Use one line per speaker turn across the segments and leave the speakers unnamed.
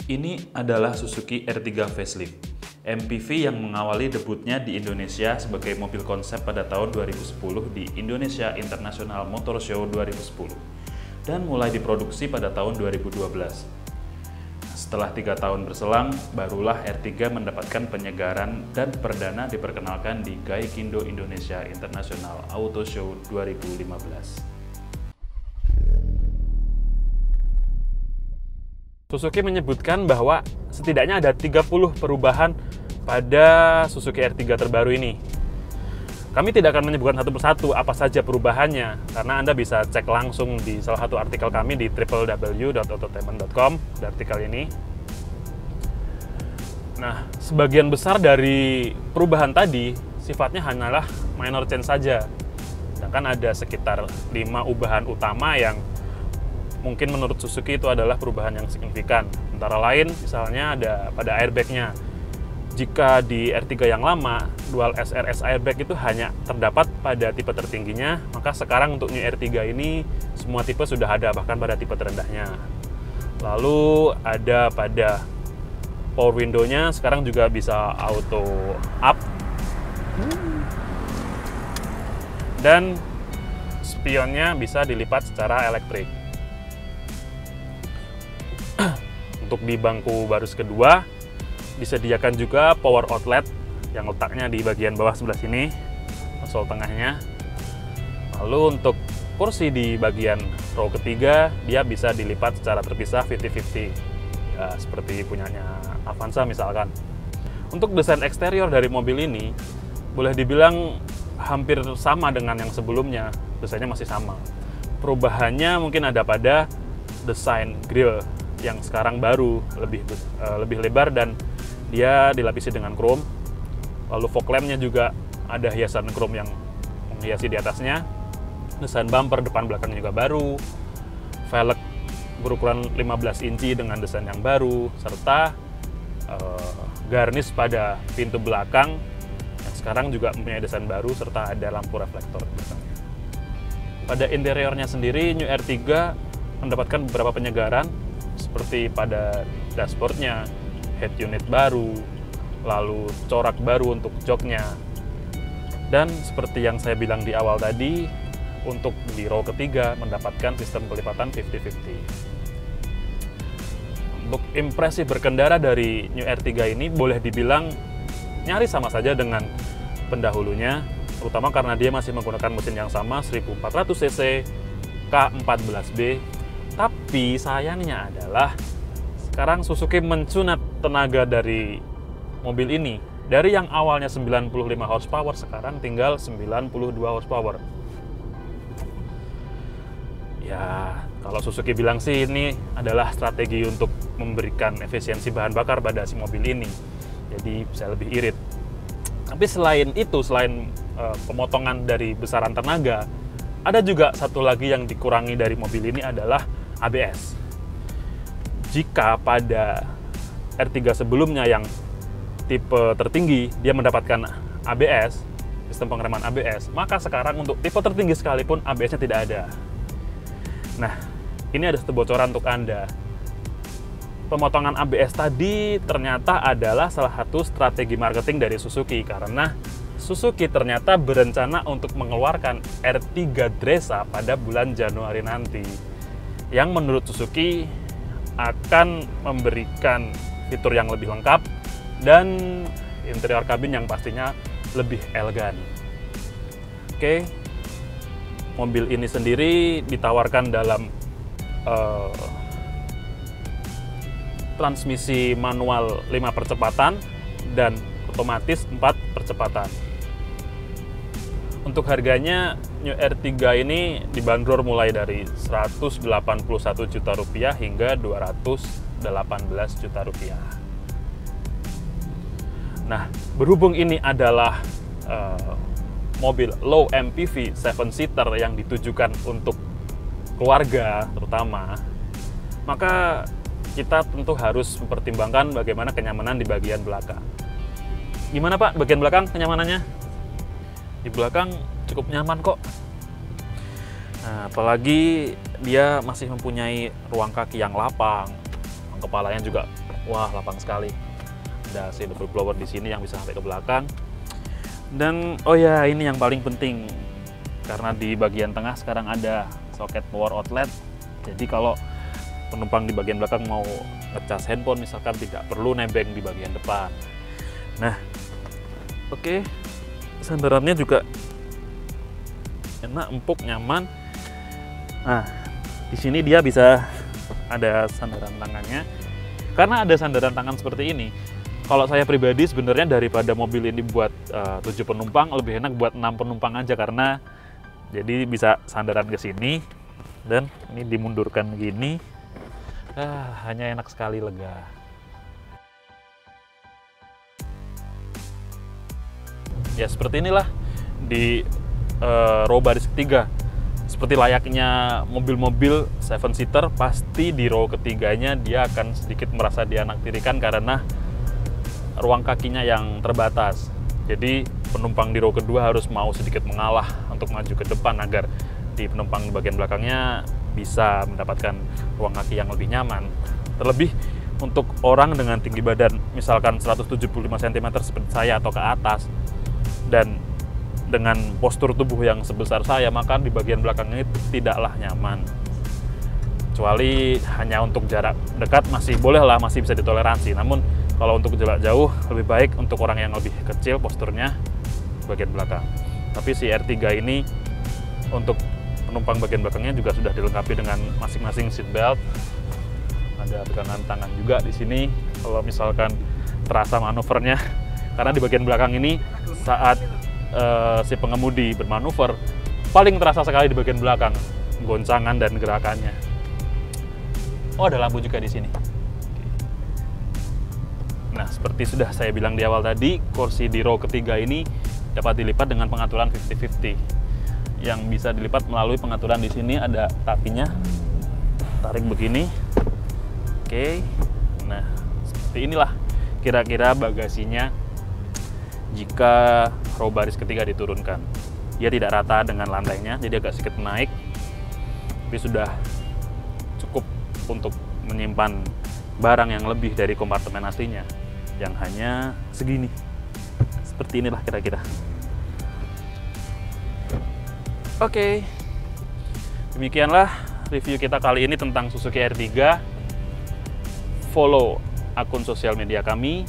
Ini adalah Suzuki R3 Facelift, MPV yang mengawali debutnya di Indonesia sebagai mobil konsep pada tahun 2010 di Indonesia International Motor Show 2010 dan mulai diproduksi pada tahun 2012. Setelah 3 tahun berselang, barulah R3 mendapatkan penyegaran dan perdana diperkenalkan di Gaikindo Indonesia International Auto Show 2015.
Suzuki menyebutkan bahwa setidaknya ada 30 perubahan pada Suzuki R3 terbaru ini. Kami tidak akan menyebutkan satu persatu apa saja perubahannya, karena Anda bisa cek langsung di salah satu artikel kami di www.autotainment.com, di artikel ini. Nah, sebagian besar dari perubahan tadi sifatnya hanyalah minor change saja. Sedangkan ada sekitar 5 ubahan utama yang mungkin menurut Suzuki itu adalah perubahan yang signifikan. Antara lain, misalnya ada pada airbag-nya. Jika di R3 yang lama, dual SRS airbag itu hanya terdapat pada tipe tertingginya, maka sekarang untuk New R3 ini semua tipe sudah ada, bahkan pada tipe terendahnya. Lalu ada pada power window-nya, sekarang juga bisa auto up. Dan spionnya bisa dilipat secara elektrik. Untuk di bangku baris kedua disediakan juga power outlet yang letaknya di bagian bawah sebelah sini, konsol tengahnya. Lalu untuk kursi di bagian row ketiga dia bisa dilipat secara terpisah 50-50 ya, seperti punyanya Avanza misalkan. Untuk desain eksterior dari mobil ini boleh dibilang hampir sama dengan yang sebelumnya, desainnya masih sama. Perubahannya mungkin ada pada desain grill yang sekarang baru lebih lebar dan dia dilapisi dengan chrome. Lalu fog lamp-nya juga ada hiasan chrome yang menghiasi di atasnya. Desain bumper depan belakang juga baru. Velg berukuran 15 inci dengan desain yang baru, serta garnish pada pintu belakang yang sekarang juga mempunyai desain baru, serta ada lampu reflektor di belakangnya. Pada interiornya sendiri, New R3 mendapatkan beberapa penyegaran seperti pada dashboardnya, head unit baru, lalu corak baru untuk joknya. Dan seperti yang saya bilang di awal tadi, untuk di row ketiga mendapatkan sistem kelipatan 50-50. Untuk impresi berkendara dari New R3 ini boleh dibilang nyaris sama saja dengan pendahulunya, terutama karena dia masih menggunakan mesin yang sama 1400 cc K14B. Tapi sayangnya adalah sekarang Suzuki mensunat tenaga dari mobil ini. Dari yang awalnya 95 horsepower, sekarang tinggal 92 horsepower. Ya, kalau Suzuki bilang sih ini adalah strategi untuk memberikan efisiensi bahan bakar pada si mobil ini. Jadi bisa lebih irit. Tapi selain itu, selain pemotongan dari besaran tenaga, ada juga satu lagi yang dikurangi dari mobil ini adalah ABS. Jika pada R3 sebelumnya yang tipe tertinggi dia mendapatkan ABS, sistem pengereman ABS, maka sekarang untuk tipe tertinggi sekalipun ABS-nya tidak ada. Nah, ini ada satu bocoran untuk Anda. Pemotongan ABS tadi ternyata adalah salah satu strategi marketing dari Suzuki, karena Suzuki ternyata berencana untuk mengeluarkan R3 Dresa pada bulan Januari nanti, yang menurut Suzuki akan memberikan fitur yang lebih lengkap dan interior kabin yang pastinya lebih elegan. Oke, mobil ini sendiri ditawarkan dalam transmisi manual 5 percepatan dan otomatis 4 percepatan. Untuk harganya, New R3 ini dibanderol mulai dari 181 juta rupiah hingga 218 juta rupiah. Nah, berhubung ini adalah mobil low MPV 7-seater yang ditujukan untuk keluarga terutama, maka kita tentu harus mempertimbangkan bagaimana kenyamanan di bagian belakang. Gimana Pak, bagian belakang kenyamanannya? Di belakang cukup nyaman kok. Nah, apalagi dia masih mempunyai ruang kaki yang lapang, kepalanya juga wah lapang sekali. Ada AC double blower di sini yang bisa sampai ke belakang. Dan oh ya, ini yang paling penting karena di bagian tengah sekarang ada soket power outlet. Jadi kalau penumpang di bagian belakang mau ngecas handphone misalkan, tidak perlu nebeng di bagian depan. Nah, oke, sandarannya juga enak, empuk, nyaman. Nah, di sini dia bisa ada sandaran tangannya. Karena ada sandaran tangan seperti ini, kalau saya pribadi sebenarnya daripada mobil ini buat 7 penumpang, lebih enak buat 6 penumpang aja, karena jadi bisa sandaran ke sini dan ini dimundurkan gini. Hanya enak sekali, lega. Ya seperti inilah di row baris ketiga. Seperti layaknya mobil-mobil 7-seater, pasti di row ketiganya dia akan sedikit merasa dianaktirikan karena ruang kakinya yang terbatas. Jadi penumpang di row kedua harus mau sedikit mengalah untuk maju ke depan agar di penumpang di bagian belakangnya bisa mendapatkan ruang kaki yang lebih nyaman. Terlebih untuk orang dengan tinggi badan, misalkan 175 cm seperti saya atau ke atas, dan dengan postur tubuh yang sebesar saya, maka di bagian belakangnya tidaklah nyaman. Kecuali hanya untuk jarak dekat masih boleh lah, masih bisa ditoleransi. Namun kalau untuk jarak jauh, lebih baik untuk orang yang lebih kecil posturnya bagian belakang. Tapi si R3 ini untuk penumpang bagian belakangnya juga sudah dilengkapi dengan masing-masing seat belt. Ada pegangan tangan juga di sini kalau misalkan terasa manuvernya. Karena di bagian belakang ini saat si pengemudi bermanuver, paling terasa sekali di bagian belakang goncangan dan gerakannya. Oh, ada lampu juga di sini. Nah, seperti sudah saya bilang di awal tadi, kursi di row ketiga ini dapat dilipat dengan pengaturan 50-50 yang bisa dilipat melalui pengaturan di sini. Ada tapinya, tarik begini. Oke, nah seperti inilah kira-kira bagasinya jika row baris ketiga diturunkan. Dia tidak rata dengan lantainya, jadi agak sedikit naik, tapi sudah cukup untuk menyimpan barang yang lebih dari kompartemen aslinya yang hanya segini. Seperti inilah kira-kira. Oke, demikianlah review kita kali ini tentang Suzuki R3. Follow akun sosial media kami,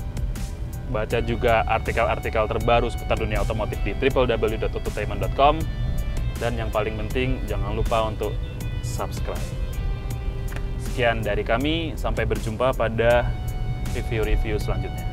baca juga artikel-artikel terbaru seputar dunia otomotif di www.autotainment.com, dan yang paling penting jangan lupa untuk subscribe. Sekian dari kami, sampai berjumpa pada review-review selanjutnya.